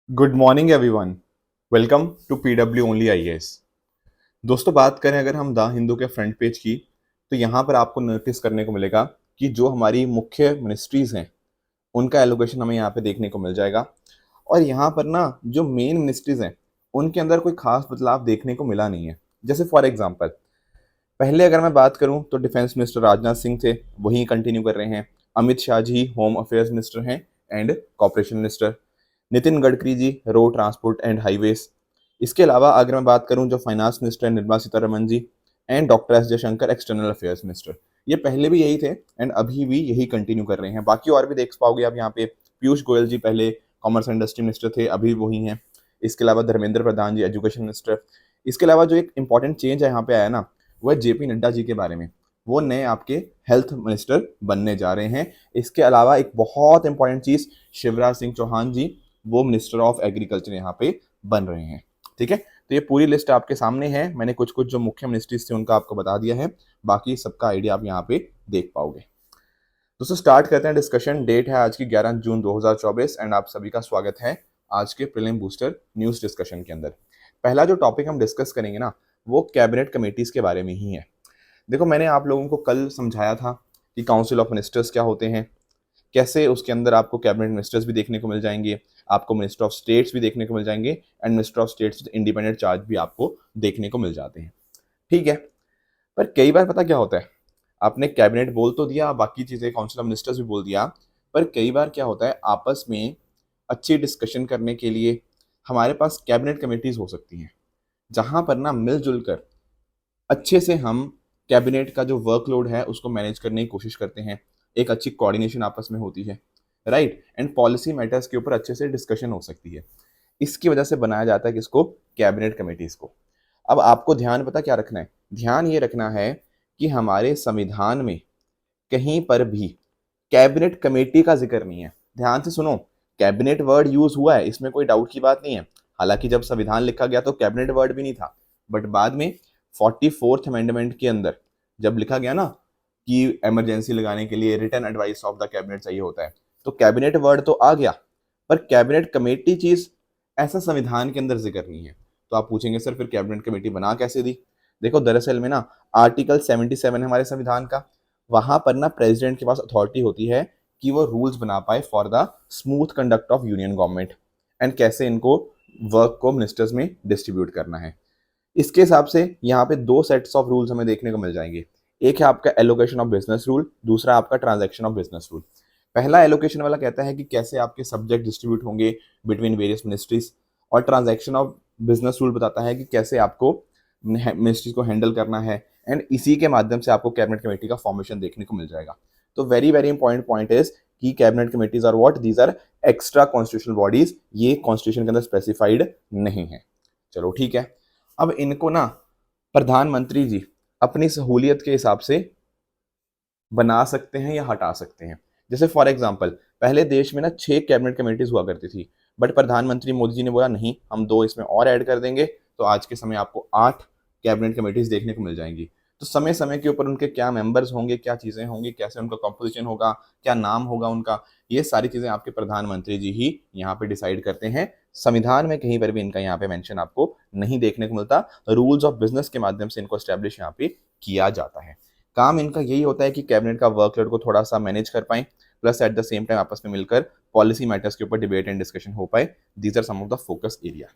Good morning everyone. Welcome to PW only IAS. दोस्तों, बात करें अगर हम द हिंदू के फ्रंट पेज की, तो यहाँ पर आपको नोटिस करने को मिलेगा कि जो हमारी मुख्य मिनिस्ट्रीज हैं उनका एलोकेशन हमें यहाँ पे देखने को मिल जाएगा। और यहाँ पर ना जो मेन मिनिस्ट्रीज हैं उनके अंदर कोई खास बदलाव देखने को मिला नहीं है। जैसे फॉर एग्जांपल, पहले अगर मैं बात करूं तो डिफेंस मिनिस्टर राजनाथ सिंह थे, वही कंटिन्यू कर रहे हैं। Amit Shah ji home affairs minister हैं and cooperation minister. Nitin Gadkari ji road transport and highways. इसके अलावा अगर मैं बात करूं जो फाइनेंस मिनिस्टर हैं Nirmala Sitharaman ji and doctor S Jaishankar external affairs minister. ये पहले भी यही थे एंड अभी भी यही कंटिन्यू कर रहे हैं। बाकी और भी देख पाओगे आप यहाँ पे, पीयूष गोयल जी पहले कॉमर्स एंड इंडस्ट्री मिनिस्टर थे, अभी वही हैं। इसके अलावा धर्मेंद्र प्रधान जी एजुकेशन मिनिस्टर। इसके अलावा जो एक इंपॉर्टेंट चेंज है यहाँ पे आया ना, वो है जेपी नड्डा जी के बारे में। वो नए आपके हेल्थ मिनिस्टर बनने जा रहे हैं। इसके अलावा एक बहुत इंपॉर्टेंट चीज, शिवराज सिंह चौहान जी वो मिनिस्टर ऑफ एग्रीकल्चर यहाँ पे बन रहे हैं। ठीक है, तो ये पूरी लिस्ट आपके सामने है। मैंने कुछ कुछ जो मुख्य मिनिस्ट्रीज थे उनका आपको बता दिया है, बाकी सबका आइडिया आप यहाँ पे देख पाओगे। दोस्तों, स्टार्ट करते हैं डिस्कशन। डेट है आज की 11 जून 2024 एंड आप सभी का स्वागत है आज के प्रीलिम बूस्टर न्यूज डिस्कशन के अंदर। पहला जो टॉपिक हम डिस्कस करेंगे ना, वो कैबिनेट कमेटीज के बारे में ही है। देखो, मैंने आप लोगों को कल समझाया था कि काउंसिल ऑफ मिनिस्टर्स क्या होते हैं, कैसे उसके अंदर आपको कैबिनेट मिनिस्टर्स भी देखने को मिल जाएंगे, आपको मिनिस्टर ऑफ स्टेट्स भी देखने को मिल जाएंगे and minister of states independent charge भी आपको देखने को मिल जाते हैं। ठीक है, पर कई बार पता क्या होता है, आपने कैबिनेट बोल तो दिया, बाकी चीज़ें काउंसिल ऑफ मिनिस्टर्स भी बोल दिया, पर कई बार क्या होता है आपस में अच्छी डिस्कशन करने के लिए हमारे पास कैबिनेट कमेटीज हो सकती हैं, जहां पर ना मिलजुल कर अच्छे से हम कैबिनेट का जो वर्कलोड है उसको मैनेज करने की कोशिश करते हैं। एक अच्छी कोऑर्डिनेशन आपस में होती है, राइट, एंड पॉलिसी मैटर्स के ऊपर अच्छे से डिस्कशन हो सकती है। इसकी वजह से बनाया जाता है किसको, कैबिनेट कमेटीज को। अब आपको ध्यान पता क्या रखना है, ध्यान ये रखना है कि हमारे संविधान में कहीं पर भी कैबिनेट कमेटी का जिक्र नहीं है। ध्यान से सुनो, कैबिनेट वर्ड यूज हुआ है, इसमें कोई डाउट की बात नहीं है। हालांकि जब संविधान लिखा गया तो कैबिनेट वर्ड भी नहीं था, बट बाद में 44th अमेंडमेंट के अंदर जब लिखा गया ना कि इमरजेंसी लगाने के लिए return advice of the cabinet चाहिए होता है, तो कैबिनेट वर्ड तो आ गया, पर कैबिनेट कमेटी चीज ऐसा संविधान के अंदर जिक्र नहीं है। तो आप पूछेंगे सर फिर कैबिनेट कमेटी बना कैसे दी। देखो, दरअसल में ना आर्टिकल 77 है हमारे संविधान का, वहां पर ना प्रेसिडेंट के पास अथॉरिटी होती है कि वो रूल्स बना पाए for the smooth conduct of union government and कैसे इनको वर्क को मिनिस्टर्स में डिस्ट्रीब्यूट करना है। इसके हिसाब से यहाँ पे दो सेट्स ऑफ रूल्स हमें देखने को मिल जाएंगे। एक है आपका एलोकेशन ऑफ बिजनेस रूल, दूसरा आपका ट्रांजैक्शन ऑफ बिजनेस रूल। पहला एलोकेशन वाला कहता है कि कैसे आपके सब्जेक्ट डिस्ट्रीब्यूट होंगे बिटवीन वेरियस मिनिस्ट्रीज, और ट्रांजैक्शन ऑफ बिजनेस रूल बताता है कि कैसे आपको मिनिस्ट्रीज को हैंडल करना है, एंड इसी के माध्यम से आपको कैबिनेट कमेटी का फॉर्मेशन देखने को मिल जाएगा। तो very very important point is कि cabinet committees are what, these are extra constitutional bodies, ये कॉन्स्टिट्यूशन के अंदर स्पेसिफाइड नहीं है। चलो ठीक है, अब इनको ना प्रधानमंत्री जी अपनी सहूलियत के हिसाब से बना सकते हैं या हटा सकते हैं। जैसे फॉर एग्जांपल, पहले देश में ना 6 कैबिनेट कमेटीज हुआ करती थी, बट प्रधानमंत्री मोदी जी ने बोला नहीं, हम 2 इसमें और ऐड कर देंगे, तो आज के समय आपको 8 कैबिनेट कमेटीज देखने को मिल जाएंगी। तो समय समय के ऊपर उनके क्या मेंबर्स होंगे, क्या चीज़ें होंगी, कैसे उनका कॉम्पोजिशन होगा, क्या नाम होगा उनका, ये सारी चीज़ें आपके प्रधानमंत्री जी ही यहाँ पे डिसाइड करते हैं। संविधान में कहीं पर भी इनका यहाँ पे मेंशन आपको नहीं देखने को मिलता। रूल्स ऑफ बिजनेस के माध्यम से इनको एस्टेब्लिश यहाँ पे किया जाता है। काम इनका यही होता है कि कैबिनेट का वर्कलोड को थोड़ा सा मैनेज कर पाएं, plus at the same time आपस में मिलकर पॉलिसी मैटर्स के ऊपर डिबेट एंड डिस्कशन हो पाए। These are some of the focus area.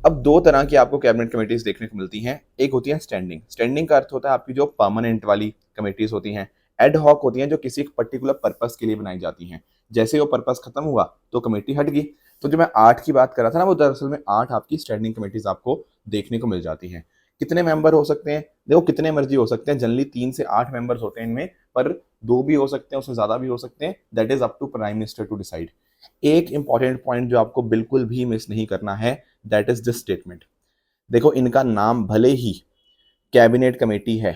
अब 2 तरह की आपको कैबिनेट कमेटीज देखने को मिलती हैं। एक होती है स्टैंडिंग। स्टैंडिंग का अर्थ होता है आपकी जो परमानेंट वाली कमेटीज होती हैं। एड हॉक होती हैं जो किसी पर्टिकुलर पर्पस के लिए बनाई जाती हैं। जैसे वो पर्पस खत्म हुआ तो कमेटी हट गई। तो जो मैं 8 की बात कर रहा था ना, वो दरअसल में 8 आपकी स्टैंडिंग कमेटीज आपको देखने को मिल जाती हैं। कितने मेंबर हो सकते हैं, देखो कितने मर्जी हो सकते हैं, जनरली 3 से 8 मेंबर्स होते हैं इनमें, पर 2 भी हो सकते हैं, उससे ज्यादा भी हो सकते हैं। That is up to prime minister to decide. एक इंपॉर्टेंट पॉइंट जो आपको बिल्कुल भी मिस नहीं करना है, दैट इज दिस स्टेटमेंट। देखो, इनका नाम भले ही कैबिनेट कमेटी है,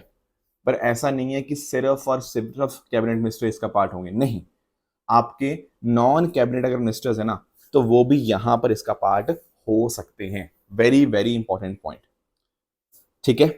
पर ऐसा नहीं है कि सिर्फ और सिर्फ कैबिनेट मिनिस्टर इसका पार्ट होंगे, नहीं। आपके नॉन कैबिनेट अगर मिनिस्टर्स है ना, तो वो भी यहां पर इसका पार्ट हो सकते हैं। Very very important point. ठीक है,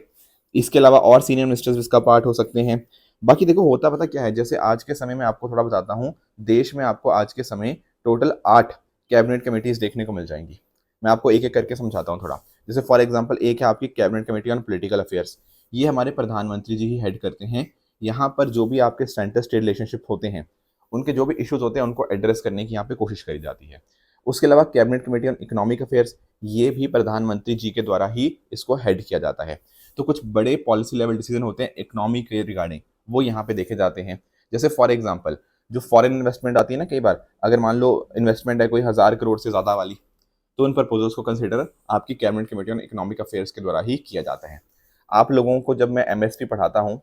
इसके अलावा और सीनियर मिनिस्टर्स इसका पार्ट हो सकते हैं। बाकी देखो, होता पता क्या है, जैसे आज के समय में आपको थोड़ा बताता हूं, देश में आपको आज के समय टोटल 8 कैबिनेट कमेटीज देखने को मिल जाएंगी। मैं आपको एक एक करके समझाता हूँ थोड़ा। जैसे फॉर एग्जांपल एक है आपकी cabinet committee on political affairs, ये हमारे प्रधानमंत्री जी ही हेड करते हैं। यहाँ पर जो भी आपके सेंटर स्टेट रिलेशनशिप होते हैं, उनके जो भी इश्यूज होते हैं उनको एड्रेस करने की यहाँ पे कोशिश करी जाती है। उसके अलावा cabinet committee on economic affairs, ये भी प्रधानमंत्री जी के द्वारा ही इसको हेड किया जाता है। तो कुछ बड़े पॉलिसी लेवल डिसीजन होते हैं इकोनॉमी के रिगार्डिंग, वो यहाँ पे देखे जाते हैं। जैसे फॉर एग्जाम्पल जो फॉरेन इन्वेस्टमेंट आती है ना, कई बार अगर मान लो इन्वेस्टमेंट है कोई 1000 करोड़ से ज़्यादा वाली, तो उन प्रपोजल्स को कंसिडर आपकी cabinet committee on economic affairs के द्वारा ही किया जाता है। आप लोगों को जब मैं एमएसपी पढ़ाता हूँ,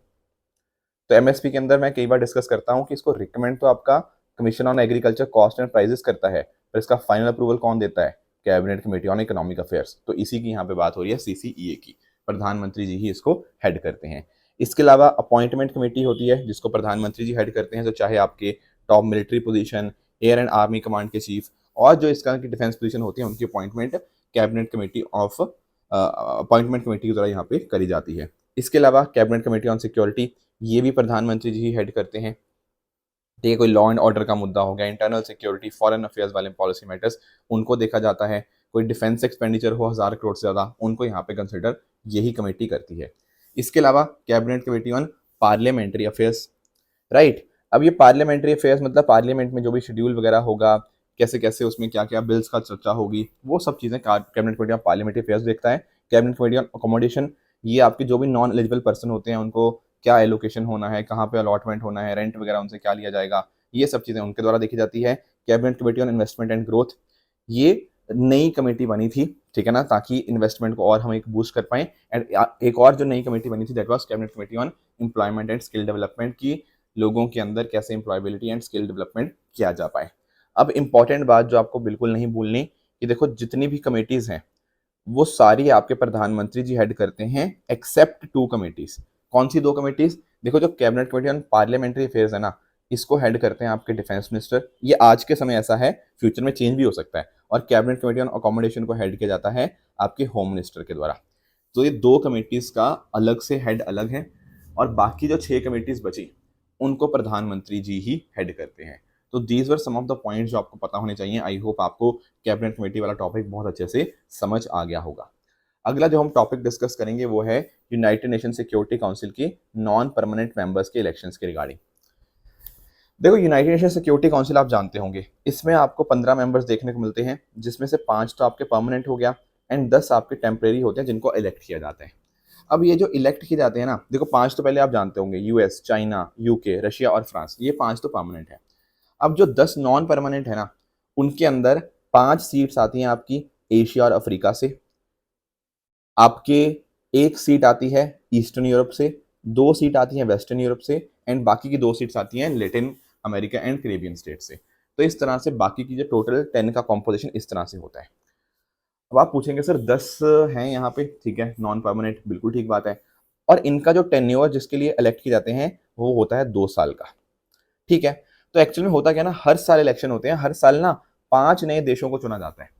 तो एमएसपी के अंदर मैं कई बार डिस्कस करता हूँ कि इसको रिकमेंड तो आपका commission on agriculture cost and prices करता है, पर इसका फाइनल अप्रूवल कौन देता है? Cabinet committee on economic affairs. तो इसी की यहाँ पे बात हो रही है, सीसीईए की। प्रधानमंत्री जी ही इसको हेड करते हैं। इसके अलावा अपॉइंटमेंट कमेटी होती है जिसको प्रधानमंत्री जी हेड करते हैं। तो चाहे आपके top military position, air and army command के चीफ और जो इसका की डिफेंस पोजीशन होती है, उनकी appointment cabinet committee of appointment committee के द्वारा यहाँ पे करी जाती है। इसके अलावा कैबिनेट कमेटी ऑन सिक्योरिटी, ये भी प्रधानमंत्री जी ही हेड करते हैं। ये कोई लॉ एंड ऑर्डर का मुद्दा हो गया, इंटरनल सिक्योरिटी, फॉरेन अफेयर्स वाले पॉलिसी मैटर्स, उनको देखा जाता है। कोई डिफेंस एक्सपेंडिचर हो 1000 करोड़ से ज़्यादा, उनको यहाँ पे कंसिडर यही कमेटी करती है। इसके अलावा cabinet committee on parliamentary affairs, right. अब ये पार्लियामेंट्री अफेयर्स मतलब पार्लियामेंट में जो भी शेड्यूल वगैरह होगा, कैसे कैसे उसमें क्या क्या बिल्स का चर्चा होगी, वो सब चीज़ें cabinet committee on parliamentary affairs देखता है। कैबिनेट कमेटी ऑन अकोमोडेशन, ये आपके जो भी नॉन एलिजिबल पर्सन होते हैं उनको क्या एलोकेशन होना है, कहाँ पे अलॉटमेंट होना है, रेंट वगैरह उनसे क्या लिया जाएगा, ये सब चीज़ें उनके द्वारा देखी जाती है। Cabinet committee on investment and growth, ये नई कमेटी बनी थी, ठीक है ना, ताकि इन्वेस्टमेंट को और हम एक बूस्ट कर पाएं। एंड एक और जो नई कमेटी बनी थी that was cabinet committee on employment and skill development, की लोगों के अंदर कैसे एम्प्लॉयबिलिटी एंड स्किल डेवलपमेंट किया जा पाए। अब इंपॉर्टेंट बात जो आपको बिल्कुल नहीं भूलनी, कि देखो जितनी भी कमेटीज हैं वो सारी आपके प्रधानमंत्री जी हेड करते हैं, एक्सेप्ट 2 कमेटीज। कौन सी 2 कमेटीज? देखो जो cabinet committee on parliamentary affairs है ना, इसको हेड करते हैं आपके डिफेंस मिनिस्टर। ये आज के समय ऐसा है, फ्यूचर में चेंज भी हो सकता है। और कैबिनेट कमेटी ऑन अकोमोडेशन को हेड किया जाता है आपके होम मिनिस्टर के द्वारा। तो ये 2 कमेटीज का अलग से हेड अलग है, और बाकी जो 6 कमेटीज बची उनको प्रधानमंत्री जी ही हेड करते हैं। तो these were some of the points जो आपको पता होने चाहिए। आई होप आपको कैबिनेट कमेटी वाला टॉपिक बहुत अच्छे से समझ आ गया होगा। अगला जो हम टॉपिक डिस्कस करेंगे वो है यूनाइटेड नेशन सिक्योरिटी काउंसिल की नॉन परमानेंट मेंबर्स के इलेक्शंस के रिगार्डिंग। देखो यूनाइटेड नेशन सिक्योरिटी काउंसिल आप जानते होंगे, इसमें आपको 15 मेंबर्स देखने को मिलते हैं, जिसमें से 5 तो आपके परमानेंट हो गया एंड 10 आपके टेम्परेरी होते हैं जिनको इलेक्ट किया जाता है। अब ये जो इलेक्ट किए जाते हैं ना, देखो 5 तो पहले आप जानते होंगे, यूएस, चाइना, यूके, रशिया और फ्रांस, ये 5 तो परमानेंट है। अब जो 10 नॉन परमानेंट है ना, उनके अंदर 5 सीट्स आती हैं आपकी एशिया और अफ्रीका से, आपके 1 सीट आती है ईस्टर्न यूरोप से, 2 सीट आती हैं वेस्टर्न यूरोप से, एंड बाकी की 2 सीट्स आती हैं Latin America and Caribbean state से। तो इस तरह से बाकी की जो टोटल 10 का कॉम्पोजिशन इस तरह से होता है। अब आप पूछेंगे सर 10 हैं यहाँ पे, ठीक है, नॉन परमानेंट, बिल्कुल ठीक बात है। और इनका जो टेन्योर जिसके लिए इलेक्ट किए जाते हैं वो होता है 2 साल का, ठीक है। तो एक्चुअली में होता क्या ना, हर साल इलेक्शन होते हैं, हर साल ना 5 नए देशों को चुना जाता है।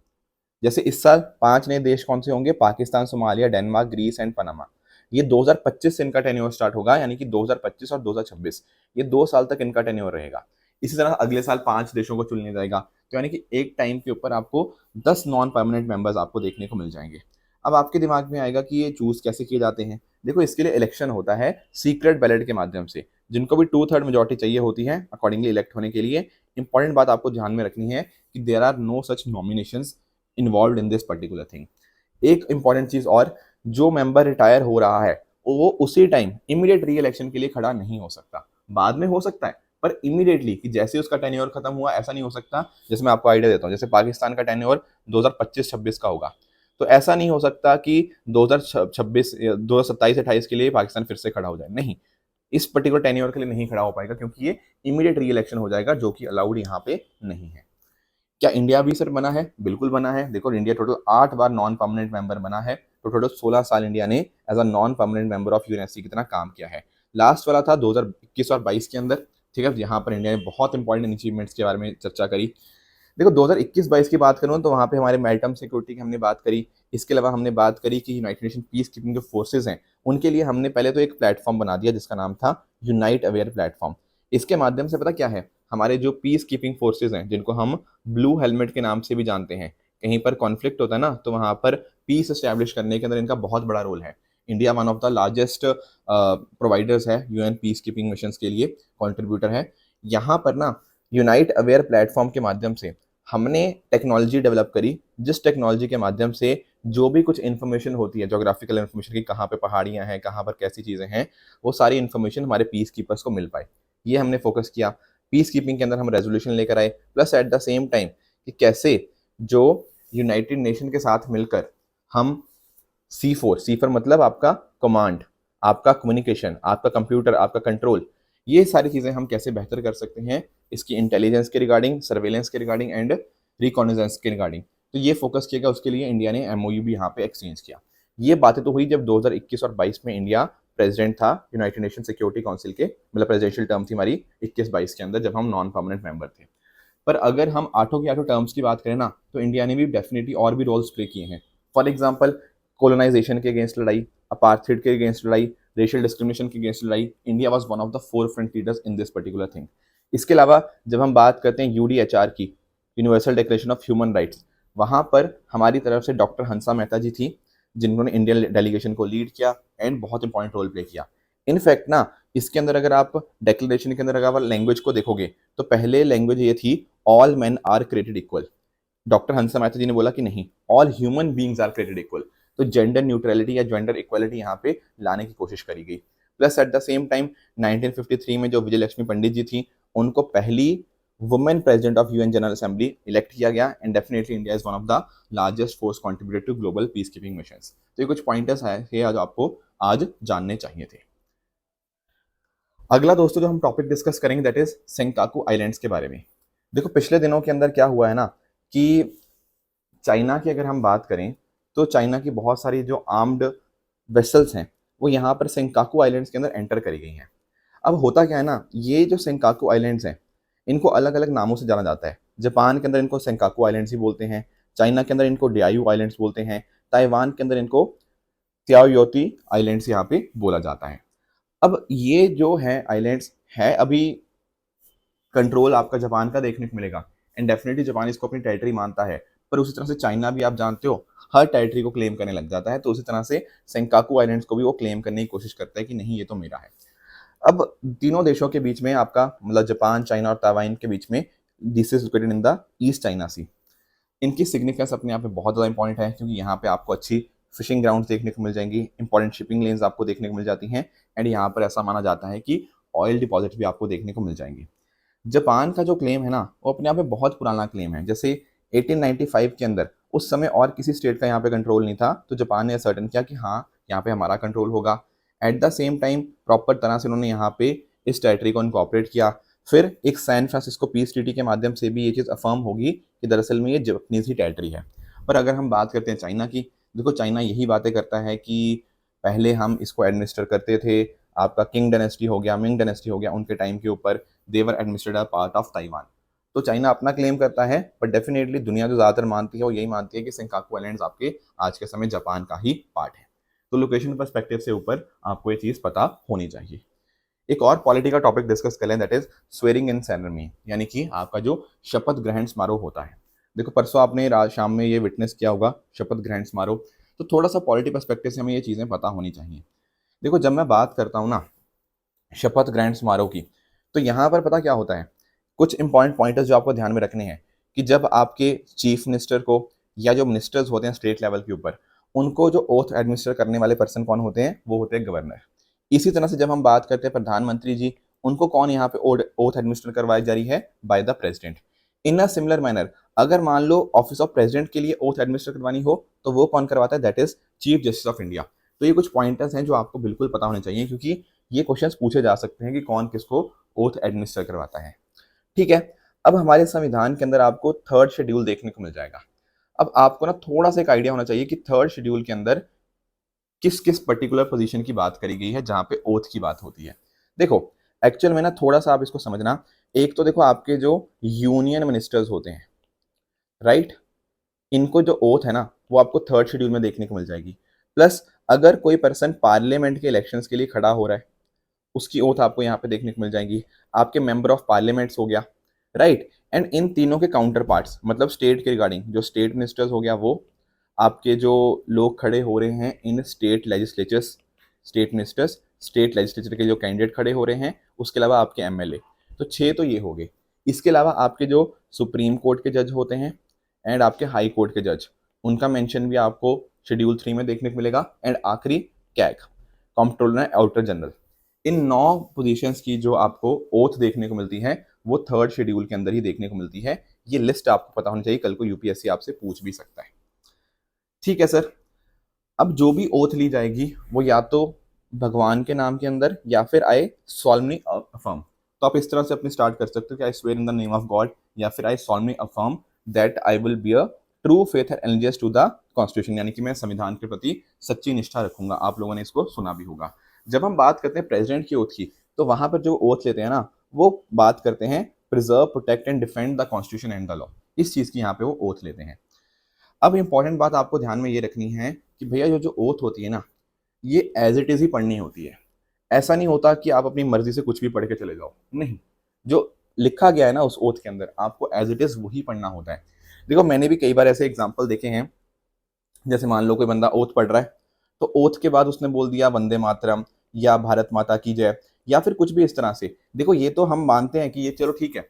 जैसे इस साल 5 नए देश कौन से होंगे? Pakistan, Somalia, Denmark, Greece and Panama. ये 2025 से इनका टेन्योर स्टार्ट होगा, यानी कि 2025 और 2026, ये 2 साल तक इनका टेन्योर रहेगा। इसी तरह अगले साल 5 देशों को चुन लिया जाएगा। तो यानी कि एक टाइम के ऊपर आपको 10 नॉन परमानेंट मेंबर्स आपको देखने को मिल जाएंगे। अब आपके दिमाग में आएगा कि ये चूज कैसे किए जाते हैं। देखो इसके लिए इलेक्शन होता है सीक्रेट बैलेट के माध्यम से, जिनको भी 2/3 मेजोरिटी चाहिए होती है अकॉर्डिंगली इलेक्ट होने के लिए। इंपॉर्टेंट बात आपको ध्यान में रखनी है कि there are no such nominations involve in this particular thing. एक इंपॉर्टेंट चीज और, जो मेंबर रिटायर हो रहा है वो उसी टाइम इमीडिएट री इलेक्शन के लिए खड़ा नहीं हो सकता। बाद में हो सकता है, पर इमीडिएटली कि जैसे उसका टेन्योर खत्म हुआ ऐसा नहीं हो सकता। जैसे मैं आपको आइडिया देता हूँ, जैसे पाकिस्तान का टेन्योर 2025-26 का होगा, तो ऐसा नहीं हो सकता कि 2026 2027-28 के लिए पाकिस्तान फिर से खड़ा हो जाए, नहीं, इस पर्टिकुलर टेन्योर के लिए नहीं खड़ा हो पाएगा, क्योंकि ये इमीडिएट री इलेक्शन हो जाएगा, जो कि अलाउड यहाँ पे नहीं है। क्या इंडिया भी सर बना है? बिल्कुल बना है। देखो इंडिया टोटल 8 बार नॉन परमानेंट मेंबर बना है, तो टोटल 16 साल इंडिया ने as a non permanent member of UNSC की तरह काम किया है। लास्ट वाला था 2021 और 22 के अंदर, ठीक है, यहाँ पर इंडिया ने बहुत इंपॉर्टेंट अचीवमेंट्स के बारे में चर्चा करी। देखो 2021-22 की बात करूँ तो वहाँ पे हमारे मैरिटाइम सिक्योरिटी की हमने बात करी। इसके अलावा हमने बात करी कि यूनाइटेड नेशन पीस कीपिंग जो फोर्सेज हैं उनके लिए हमने पहले तो एक प्लेटफॉर्म बना दिया जिसका नाम था यूनाइट अवेयर प्लेटफॉर्म। इसके माध्यम से पता क्या है, हमारे जो पीस कीपिंग फोर्सेस हैं, जिनको हम ब्लू हेलमेट के नाम से भी जानते हैं, कहीं पर कॉन्फ्लिक्ट होता है ना, तो वहां पर पीस एस्टैब्लिश करने के अंदर इनका बहुत बड़ा रोल है। India one of the largest providers है यूएन पीस कीपिंग मिशन के लिए, कंट्रीब्यूटर है। यहाँ पर ना यूनाइट अवेयर प्लेटफॉर्म के माध्यम से हमने टेक्नोलॉजी डेवलप करी, जिस टेक्नोलॉजी के माध्यम से जो भी कुछ इन्फॉर्मेशन होती है, जोग्राफिकल इन्फॉर्मेशन की, कहाँ पे पहाड़ियाँ हैं, कहाँ पर कैसी चीज़ें हैं, वो सारी इन्फॉर्मेशन हमारे पीस कीपर्स को मिल पाए। ये हमने फोकस किया। पीस कीपिंग के अंदर हम रेजोल्यूशन लेकर आए, plus at the same time कि कैसे जो यूनाइटेड नेशन के साथ मिलकर हम C4 मतलब आपका कमांड, आपका कम्युनिकेशन, आपका कंप्यूटर, आपका कंट्रोल, ये सारी चीज़ें हम कैसे बेहतर कर सकते हैं इसकी इंटेलिजेंस के रिगार्डिंग, सर्वेलेंस के रिगार्डिंग एंड रिकॉग्निजेंस के रिगार्डिंग। तो ये फोकस किया गया, उसके लिए इंडिया ने MOU भी यहाँ पे एक्सचेंज किया। ये बातें तो हुई जब 2021 और 22 में इंडिया प्रेसिडेंट था यूनाइटेड नेशन सिक्योरिटी काउंसिल के, मतलब प्रेसिडेंशियल टर्म थी हमारी 21-22 के अंदर, जब हम नॉन परमानेंट मेंबर थे। पर अगर हम आठों की आठों टर्म्स की बात करें ना, तो इंडिया ने भी डेफिनेटली और भी रोल्स प्ले किए हैं। फॉर एग्जाम्पल, कोलोनाइजेशन के अगेंस्ट लड़ाई, अपार्थाइड के अगेंस्ट लड़ाई, रेशियल डिस्क्रिमिनेशन के अगेंस्ट लड़ाई, India was one of the four front leaders in this particular thing. इसके अलावा जब हम बात करते हैं UDHR की, universal declaration of human rights, वहां पर हमारी तरफ से डॉक्टर हंसा मेहता जी थी, जिन्होंने इंडियन डेलीगेशन को लीड किया एंड बहुत इंपॉर्टेंट रोल प्ले किया। इनफैक्ट ना, इसके अंदर अगर आप डिक्लेरेशन के अंदर अगर लैंग्वेज को देखोगे, तो पहले लैंग्वेज ये थी all man are created equal. Doctor Hansa Mehta ji ने बोला कि नहीं, all human beings are created equal. तो जेंडर न्यूट्रलिटी या जेंडर इक्वालिटी यहाँ पे लाने की कोशिश करी गई। Plus at the same time 1953 में जो विजय लक्ष्मी पंडित जी थी, उनको पहली women president of UN general assembly elect किया गया। And definitely India is one of the largest force contributed to global peace keeping missions. तो ये कुछ पॉइंटर्स है जो आपको आज जानने चाहिए थे। अगला दोस्तों जो हम टॉपिक डिस्कस करेंगे दैट इज सेंकाकू आइलैंड्स के बारे में। देखो पिछले दिनों के अंदर क्या हुआ है ना, कि चाइना की अगर हम बात करें, तो चाइना की बहुत सारी जो आर्म्ड वेसल्स हैं, वो यहाँ पर सेंकाकू आइलैंड्स के अंदर एंटर करी गई हैं। अब होता क्या है ना, ये जो सेंकाकू आइलैंड्स हैं, इनको अलग अलग नामों से जाना जाता है। जापान के अंदर इनको सेंकाकू आइलैंड्स ही बोलते हैं, चाइना के अंदर इनको डियायू आइलैंड्स बोलते हैं, ताइवान के अंदर इनको त्याओयोती आइलैंड्स यहाँ पे बोला जाता है। अब ये जो है आइलैंड्स है, अभी कंट्रोल आपका जापान का देखने को मिलेगा एंड डेफिनेटली जापान इसको अपनी टेरिटरी मानता है। पर उसी तरह से चाइना भी आप जानते हो हर टेरिटरी को क्लेम करने लग जाता है, तो उसी तरह से सेंकाकू आइलैंड्स को भी वो क्लेम करने की कोशिश करता है कि नहीं ये तो मेरा है। अब तीनों देशों के बीच में आपका मतलब जापान, चाइना और ताइवान के बीच में this is located in the East China Sea. इनकी सिग्निफिकेंस अपने आप में बहुत ज़्यादा इंपॉर्टेंट है, क्योंकि यहाँ पे आपको अच्छी फिशिंग ग्राउंड देखने को मिल जाएंगी, इंपॉर्टेंट शिपिंग लेन्स आपको देखने को मिल जाती हैं, एंड यहाँ पर ऐसा माना जाता है कि ऑयल डिपॉजिट भी आपको देखने को मिल जाएंगे। जापान का जो क्लेम है ना, वो अपने आप में बहुत पुराना क्लेम है। जैसे 1895 के अंदर उस समय और किसी स्टेट का यहाँ पे कंट्रोल नहीं था, तो जापान ने असर्टन किया कि हाँ यहाँ पे हमारा कंट्रोल होगा। Eight the same time proper तरह से उन्होंने यहाँ पे इस टेरिटरी को इनकॉर्पोरेट किया। फिर एक सैन फ्रांसिस्को पीस ट्रीटी के माध्यम से भी ये चीज़ अफर्म होगी कि दरअसल में ये जापानीज ही टेरिटरी है। पर अगर हम बात करते हैं चाइना की, देखो चाइना यही बातें करता है कि पहले हम इसको एडमिनिस्टर करते थे, आपका किंग डायनेस्टी हो गया, मिंग डायनेस्टी हो गया, उनके टाइम के ऊपर they were administered a part of Taiwan. तो चाइना अपना क्लेम करता है, पर डेफिनेटली दुनिया जो ज़्यादातर मानती है वो यही मानती है कि सेंकाकू आइलैंड्स आपके आज के समय जापान का ही पार्ट है। तो लोकेशन पर्सपेक्टिव से ऊपर आपको ये चीज़ पता होनी चाहिए। एक और पॉलिटी का टॉपिक डिस्कस कर लें, that is swearing in ceremony, यानी कि आपका जो शपथ ग्रहण समारोह होता है। देखो परसों आपने शाम में ये विटनेस किया होगा शपथ ग्रहण समारोह, तो थोड़ा सा पॉलिटी पर्सपेक्टिव से हमें ये चीज़ें पता होनी चाहिए। देखो जब मैं बात करता हूँ ना शपथ ग्रहण समारोह की, तो यहाँ पर पता क्या होता है, कुछ इंपॉर्टेंट पॉइंटर्स जो आपको ध्यान में रखने हैं कि जब आपके चीफ मिनिस्टर को या जो मिनिस्टर्स होते हैं स्टेट लेवल के ऊपर, उनको जो ओथ एडमिनिस्टर करने वाले पर्सन कौन होते हैं, वो होते हैं गवर्नर। इसी तरह से जब हम बात करते हैं प्रधानमंत्री जी, उनको कौन यहाँ पे ओथ एडमिनिस्टर करवाई जा रही है, by the president. In a similar manner अगर मान लो ऑफिस ऑफ प्रेसिडेंट के लिए ओथ एडमिनिस्टर करवानी हो, तो वो कौन करवाता है, that is chief justice of India. तो ये कुछ पॉइंटर्स हैं जो आपको बिल्कुल पता होने चाहिए, क्योंकि ये क्वेश्चंस पूछे जा सकते हैं कि कौन किसको ओथ एडमिनिस्टर करवाता है। ठीक है, अब हमारे संविधान के अंदर आपको थर्ड शेड्यूल देखने को मिल जाएगा। अब आपको ना थोड़ा सा एक आइडिया होना चाहिए कि थर्ड शेड्यूल के अंदर किस किस पर्टिकुलर पोजीशन की बात करी गई है जहां पे ओथ की बात होती है। देखो एक्चुअल में ना थोड़ा सा आप इसको समझना, एक तो देखो आपके जो यूनियन मिनिस्टर्स होते हैं, राइट, इनको जो ओथ है ना वो आपको थर्ड शेड्यूल में देखने को मिल जाएगी। प्लस अगर कोई पर्सन पार्लियामेंट के इलेक्शंस के लिए खड़ा हो रहा है, उसकी ओथ आपको यहाँ पे देखने को मिल जाएंगी। आपके मेंबर ऑफ पार्लियामेंट्स हो गया, राइट। एंड इन तीनों के काउंटर पार्ट्स, मतलब स्टेट के रिगार्डिंग जो स्टेट मिनिस्टर्स हो गया, वो आपके जो लोग खड़े हो रहे हैं इन state legislatures, state ministers, state legislature के जो कैंडिडेट खड़े हो रहे हैं, उसके अलावा आपके एमएलए। तो 6 तो ये हो गए। इसके अलावा आपके जो सुप्रीम कोर्ट के जज होते हैं एंड आपके हाई कोर्ट के जज, उनका मेंशन भी आपको शेड्यूल 3 में देखने को मिलेगा। एंड आखिरी CAG, controller and auditor general. In 9 positions की जो आपको ओथ देखने को मिलती है वो थर्ड शेड्यूल के अंदर ही देखने को मिलती है। ये लिस्ट आपको पता होनी चाहिए, कल को यूपीएससी आपसे पूछ भी सकता है। ठीक है सर। अब जो भी ओथ ली जाएगी वो या तो भगवान के नाम के अंदर या फिर आई सॉल्मनी अफर्म। तो आप इस तरह से अपनी स्टार्ट कर सकते हो कि I swear in the name of God, या फिर I solemnly affirm that I will be a true faith and allegiance to the constitution, यानी कि मैं संविधान के प्रति सच्ची निष्ठा रखूंगा। आप लोगों ने इसको सुना भी होगा। जब हम बात करते हैं प्रेसिडेंट की ओथ की, तो वहां पर जो ओथ लेते हैं ना, वो बात करते हैं preserve, protect and defend the constitution and the law. इस चीज की यहाँ पे वो ओथ लेते हैं। अब इंपॉर्टेंट बात आपको ध्यान में ये रखनी है कि भैया जो ओथ होती है ना, ये एज इट इज ही पढ़नी होती है। ऐसा नहीं होता कि आप अपनी मर्जी से कुछ भी पढ़ के चले जाओ, नहीं। जो लिखा गया है ना उस ओथ के अंदर, आपको एज इट इज वही पढ़ना होता है। देखो मैंने भी कई बार ऐसे एग्जाम्पल देखे हैं, जैसे मान लो कोई बंदा ओथ पढ़ रहा है, तो ओथ के बाद उसने बोल दिया वंदे मातरम या भारत माता की जय या फिर कुछ भी इस तरह से। देखो ये तो हम मानते हैं कि ये चलो ठीक है,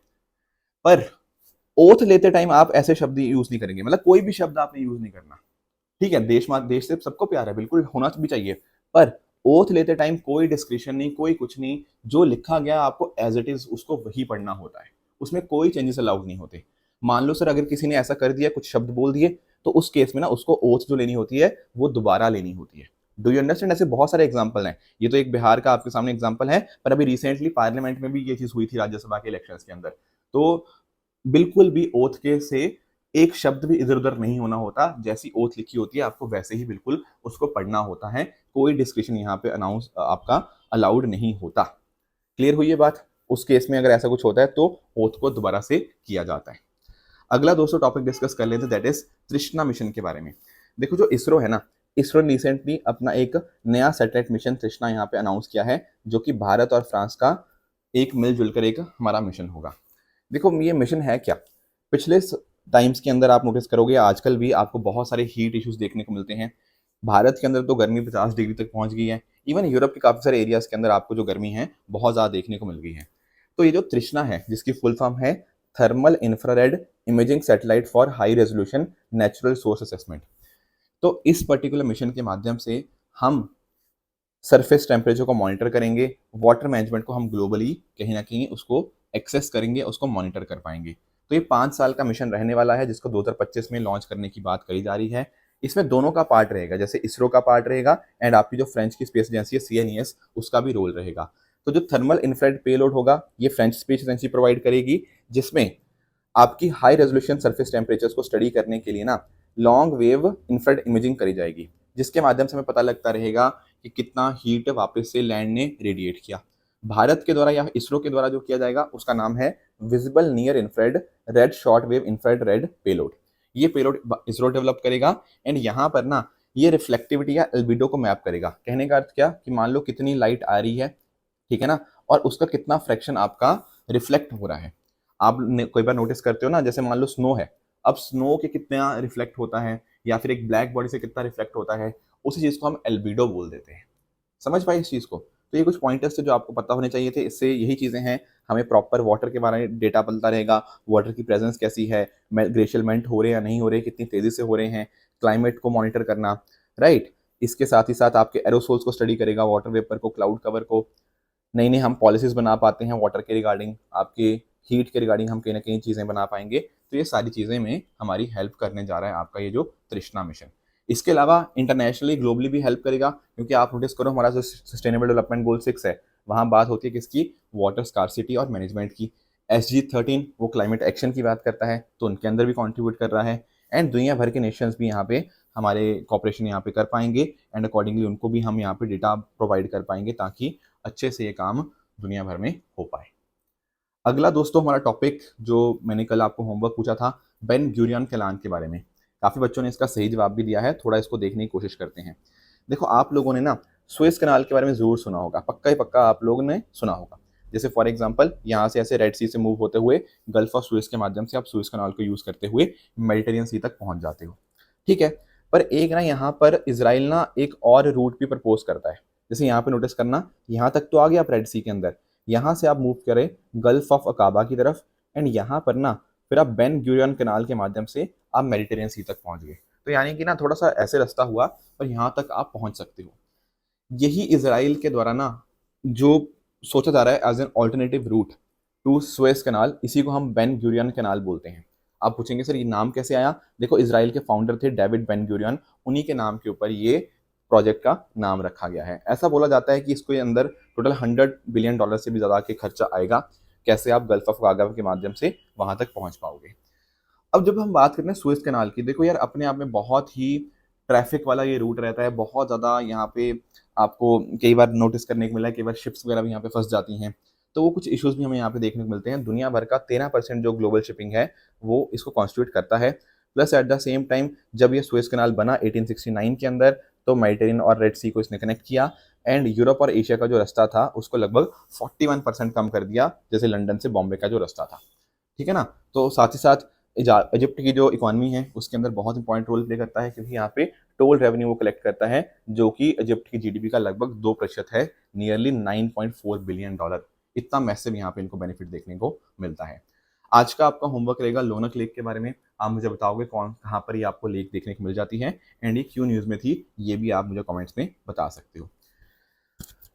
पर ओथ लेते टाइम आप ऐसे शब्द यूज नहीं करेंगे, मतलब कोई भी शब्द आपने यूज नहीं करना। ठीक है, देश से सबको प्यार है, बिल्कुल होना भी चाहिए, पर ओथ लेते टाइम कोई डिस्क्रिप्शन नहीं, कोई कुछ नहीं। जो लिखा गया आपको एज इट इज उसको वही पढ़ना होता है, उसमें कोई चेंजेस अलाउड नहीं होते। मान लो सर अगर किसी ने ऐसा कर दिया, कुछ शब्द बोल दिए, तो उस केस में ना उसको ओथ जो लेनी होती है वो दोबारा लेनी होती है। Do you understand? ऐसे बहुत सारे एग्जाम्पल हैं। ये तो एक बिहार का आपके सामने एग्जाम्पल है, पर अभी रिसेंटली पार्लियामेंट में भी ये चीज हुई थी राज्यसभा के इलेक्शंस के अंदर। तो बिल्कुल भी ओथ के से एक शब्द भी इधर उधर नहीं होना होता। जैसी ओथ लिखी होती है आपको वैसे ही बिल्कुल उसको पढ़ना होता है। कोई डिस्क्रिप्शन यहाँ पे अनाउंस आपका अलाउड नहीं होता। क्लियर हुई ये बात? उस केस में अगर ऐसा कुछ होता है तो ओथ को दोबारा से किया जाता है। अगला दोस्तों टॉपिक डिस्कस कर लेते हैं, दैट इज तृष्णा मिशन के बारे में। देखो जो इसरो है ना, इसरो ने रिसेंटली अपना एक नया सैटेलाइट मिशन तृष्णा यहाँ पे अनाउंस किया है, जो कि भारत और फ्रांस का एक मिलजुल कर एक हमारा मिशन होगा। देखो ये मिशन है क्या, पिछले टाइम्स के अंदर आप नोटिस करोगे आजकल भी आपको बहुत सारे हीट इश्यूज देखने को मिलते हैं। भारत के अंदर तो गर्मी 50 डिग्री तक पहुंच गई है। इवन यूरोप के काफी सारे एरियाज के अंदर आपको जो गर्मी है बहुत ज्यादा देखने को मिल गई है। तो ये जो तृष्णा है, जिसकी फुल फॉर्म है thermal infrared imaging satellite for high resolution natural source assessment, तो इस पर्टिकुलर मिशन के माध्यम से हम सरफेस टेम्परेचर को मॉनिटर करेंगे, वाटर मैनेजमेंट को हम ग्लोबली कहीं ना कहीं उसको एक्सेस करेंगे, उसको मॉनिटर कर पाएंगे। तो ये 5 साल का मिशन रहने वाला है, जिसको 2025 में लॉन्च करने की बात करी जा रही है। इसमें दोनों का पार्ट रहेगा, जैसे इसरो का पार्ट रहेगा एंड आपकी जो फ्रेंच की स्पेस एजेंसी है सीएनईएस, उसका भी रोल रहेगा। तो जो थर्मल इंफ्रारेड पेलोड होगा ये फ्रेंच स्पेस एजेंसी प्रोवाइड करेगी, जिसमें आपकी हाई रेजोल्यूशन सरफेस टेम्परेचर्स को स्टडी करने के लिए ना लॉन्ग वेव इंफ्रारेड इमेजिंग करी जाएगी, जिसके माध्यम से हमें पता लगता रहेगा कि कितना हीट वापस से लैंड ने रेडिएट किया। भारत के द्वारा या इसरो के द्वारा जो किया जाएगा उसका नाम है visible near infrared red short wave infrared red payload. ये पेलोड इसरो डेवलप करेगा एंड यहाँ पर ना ये रिफ्लेक्टिविटी या एल्बिडो को मैप करेगा। कहने का अर्थ क्या कि मान लो कितनी लाइट आ रही है, ठीक है ना, और उसका कितना फ्रैक्शन आपका रिफ्लेक्ट हो रहा है। आप कोई बार नोटिस करते हो ना, जैसे मान लो स्नो है, अब स्नो के कितना रिफ्लेक्ट होता है या फिर एक ब्लैक बॉडी से कितना रिफ्लेक्ट होता है, उसी चीज को हम एल्बिडो बोल देते हैं। समझ पाए इस चीज को? तो ये कुछ पॉइंटर्स थे जो आपको पता होने चाहिए थे। इससे यही चीजें हैं, हमें प्रॉपर वाटर के बारे में डेटा पता रहेगा, वाटर की प्रेजेंस कैसी है, ग्लेशियल मेल्ट हो रहे हैं या नहीं हो रहे, कितनी तेजी से हो रहे हैं, क्लाइमेट को मॉनिटर करना, राइट। इसके साथ ही साथ आपके एरोसोल्स को स्टडी करेगा, वाटर वेपर को, क्लाउड कवर को। नई नई हम पॉलिसीज बना पाते हैं वाटर के रिगार्डिंग, आपके हीट के रिगार्डिंग हम कहीं ना कहीं चीज़ें बना पाएंगे। तो ये सारी चीज़ें में हमारी हेल्प करने जा रहा है आपका ये जो तृष्णा मिशन। इसके अलावा इंटरनेशनली ग्लोबली भी हेल्प करेगा, क्योंकि आप नोटिस करो हमारा जो सस्टेनेबल डेवलपमेंट गोल 6 है, वहाँ बात होती है किसकी? वाटर स्कार्सिटी और मैनेजमेंट की। SG13 वो क्लाइमेट एक्शन की बात करता है, तो उनके अंदर भी कॉन्ट्रीब्यूट कर रहा है। एंड दुनिया भर के नेशंस भी यहाँ पे हमारे कॉपरेशन यहाँ पे कर पाएंगे एंड अकॉर्डिंगली उनको भी हम यहाँ पे डेटा प्रोवाइड कर पाएंगे, ताकि अच्छे से ये काम दुनिया भर में हो पाए। अगला दोस्तों हमारा टॉपिक जो मैंने कल आपको होमवर्क पूछा था, बेन गुरियन के ऐलान के बारे में। काफ़ी बच्चों ने इसका सही जवाब भी दिया है, थोड़ा इसको देखने की कोशिश करते हैं। देखो आप लोगों ने ना सुएज कनाल के बारे में जरूर सुना होगा, पक्का ही पक्का आप लोगों ने सुना होगा। जैसे फॉर एग्जांपल यहाँ से ऐसे रेड सी से मूव होते हुए गल्फ ऑफ सुएज के माध्यम से आप सुएज कनाल को यूज करते हुए मेडिटेरियन सी तक पहुंच जाते हो, ठीक है। पर एक ना यहाँ पर इसराइल ना एक और रूट भी प्रपोज करता है। जैसे यहाँ पे नोटिस करना, यहाँ तक तो आ गया आप रेड सी के अंदर, यहाँ से आप मूव करें गल्फ ऑफ अकाबा की तरफ, एंड यहाँ पर ना फिर आप बेन गुरियन कनाल के माध्यम से आप मेडिटेरियन सी तक पहुंच गए। तो यानी कि ना थोड़ा सा ऐसे रास्ता हुआ और यहाँ तक आप पहुंच सकते हो। यही इसराइल के द्वारा ना जो सोचा जा रहा है as an alternative route to Suez canal, इसी को हम बेन गुरियन कनाल बोलते हैं। आप पूछेंगे सर ये नाम कैसे आया? देखो इसराइल के फाउंडर थे डेविड बेन गुरियन, उन्हीं के नाम के ऊपर ये प्रोजेक्ट का नाम रखा गया है। ऐसा बोला जाता है कि इसको अंदर टोटल $100 बिलियन से भी ज़्यादा के खर्चा आएगा, कैसे आप गल्फ ऑफ गागा के माध्यम से वहां तक पहुंच पाओगे। अब जब हम बात करते हैं सुएज कनाल की, देखो यार अपने आप में बहुत ही ट्रैफिक वाला ये रूट रहता है, बहुत ज़्यादा यहाँ पे आपको कई बार नोटिस करने को मिला है, कई बार शिप्स वगैरह भी यहाँ पे फंस जाती हैं, तो वो कुछ इश्यूज भी हमें यहाँ पे देखने को मिलते हैं। दुनिया भर का 13% जो ग्लोबल शिपिंग है वो इसको कॉन्स्टिट्यूट करता है। Plus at the same time जब ये सुएज कनाल बना 1869 के अंदर, तो मेडिटेरियन और रेड सी को इसने कनेक्ट किया, एंड यूरोप और एशिया का जो रास्ता था उसको लगभग 41% कम कर दिया, जैसे लंदन से बॉम्बे का जो रास्ता था, ठीक है ना। तो साथ ही साथ इजिप्ट की जो इकोनॉमी है उसके अंदर बहुत इंपॉर्टेंट रोल प्ले करता है, क्योंकि यहाँ पे टोल रेवेन्यू वो कलेक्ट करता है, जो कि इजिप्ट की जीडीपी का लगभग 2% है, नियरली $9.4 बिलियन। इतना मैसिव यहाँ पे इनको बेनिफिट देखने को मिलता है। आज का आपका होमवर्क रहेगा लोनक लेक के बारे में। आप मुझे बताओगे कौन कहाँ पर ये आपको लेक देखने को मिल जाती है, एंड ये क्यों न्यूज़ में थी, ये भी आप मुझे कमेंट्स में बता सकते हो।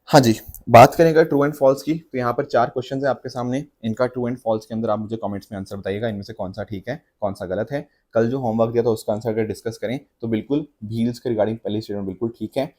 हाँ जी, बात करें अगर ट्रू एंड फॉल्स की, तो यहाँ पर 4 क्वेश्चन है आपके सामने। इनका ट्रू एंड फॉल्स के अंदर आप मुझे कमेंट्स में आंसर बताइएगा, इनमें से कौन सा ठीक है कौन सा गलत है। कल जो होमवर्क दिया था उसका आंसर अगर डिस्कस करें तो बिल्कुल भील्स के रिगार्डिंग पहली स्टेटमेंट बिल्कुल ठीक है।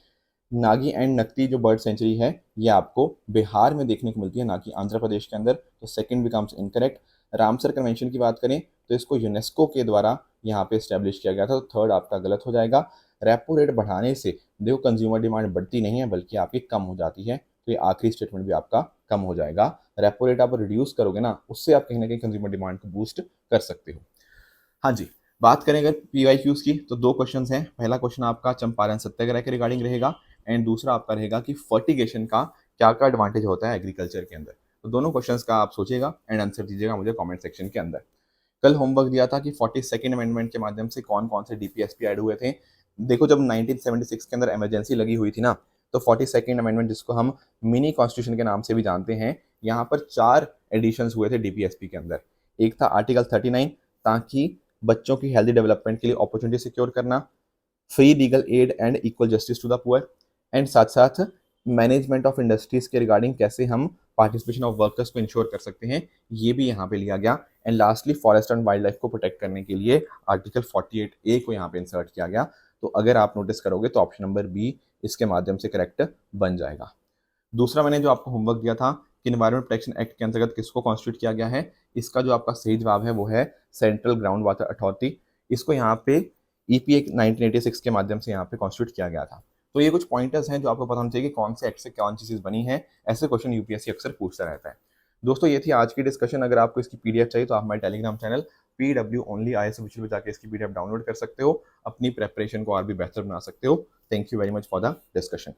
नागी एंड नकती जो बर्ड सेंचुरी है ये आपको बिहार में देखने को मिलती है, ना कि आंध्र प्रदेश के अंदर, तो second becomes incorrect. Ramsar convention की बात करें तो इसको यूनेस्को के द्वारा यहाँ पे स्टैब्लिश किया गया था, तो थर्ड आपका गलत हो जाएगा। रेपो रेट बढ़ाने से देखो कंज्यूमर डिमांड बढ़ती नहीं है बल्कि आपकी कम हो जाती है, तो ये आखिरी स्टेटमेंट भी आपका कम हो जाएगा। रेपो रेट आप रिड्यूस करोगे ना, उससे आप कहीं ना कहीं कंज्यूमर डिमांड को बूस्ट कर सकते हो। हाँ जी, बात करें अगर पीवाईक्यूज की तो 2 क्वेश्चन हैं। पहला क्वेश्चन आपका चंपारण सत्याग्रह के रिगार्डिंग रहेगा, एंड दूसरा आपका रहेगा कि फर्टिगेशन का क्या क्या एडवांटेज होता है एग्रीकल्चर के अंदर। तो दोनों क्वेश्चंस का आप सोचिएगा एंड आंसर दीजिएगा मुझे कमेंट सेक्शन के अंदर। कल होमवर्क दिया था कि 42nd अमेंडमेंट के माध्यम से कौन कौन से डीपीएसपी ऐड हुए थे। देखो जब 1976 के अंदर इमरजेंसी लगी हुई थी ना, तो 42nd अमेंडमेंट जिसको हम मिनी कॉन्स्टिट्यूशन के नाम से भी जानते हैं, यहाँ पर 4 एडिशंस हुए थे डीपीएसपी के अंदर। एक था आर्टिकल 39, ताकि बच्चों की हेल्दी डेवलपमेंट के लिए अपॉर्चुनिटी सिक्योर करना, free legal aid and equal justice to the poor, and साथ साथ मैनेजमेंट ऑफ इंडस्ट्रीज के रिगार्डिंग कैसे हम पार्टिसिपेशन ऑफ वर्कर्स को इंश्योर कर सकते हैं, ये भी यहाँ पे लिया गया। And lastly forest and wildlife को प्रोटेक्ट करने के लिए आर्टिकल 48A को यहाँ पे इंसर्ट किया गया। तो अगर आप नोटिस करोगे तो ऑप्शन नंबर बी इसके माध्यम से करेक्ट बन जाएगा। दूसरा मैंने जो आपको होमवर्क दिया था कि एनवायरमेंट प्रोटेक्शन एक्ट के अंतर्गत किसको कॉन्स्टिट्यूट किया गया है, इसका जो आपका सही जवाब है वो है सेंट्रल ग्राउंड वाटर अथॉरिटी। इसको यहाँ पे EPA 1986 के माध्यम से यहाँ पे कॉन्स्टिट्यूट किया गया था। तो ये कुछ पॉइंटर्स हैं जो आपको पता होना चाहिए कि कौन से एक्ट से कौन सी चीज़ बनी है। ऐसे क्वेश्चन यूपीएससी अक्सर पूछता रहता है। दोस्तों ये थी आज की डिस्कशन। अगर आपको इसकी पीडीएफ चाहिए तो आप हमारे Telegram channel PW only IAS official में जाकर इसकी पीडीएफ डाउनलोड कर सकते हो, अपनी प्रेपरेशन को और भी बेहतर बना सकते हो। Thank you very much for the discussion.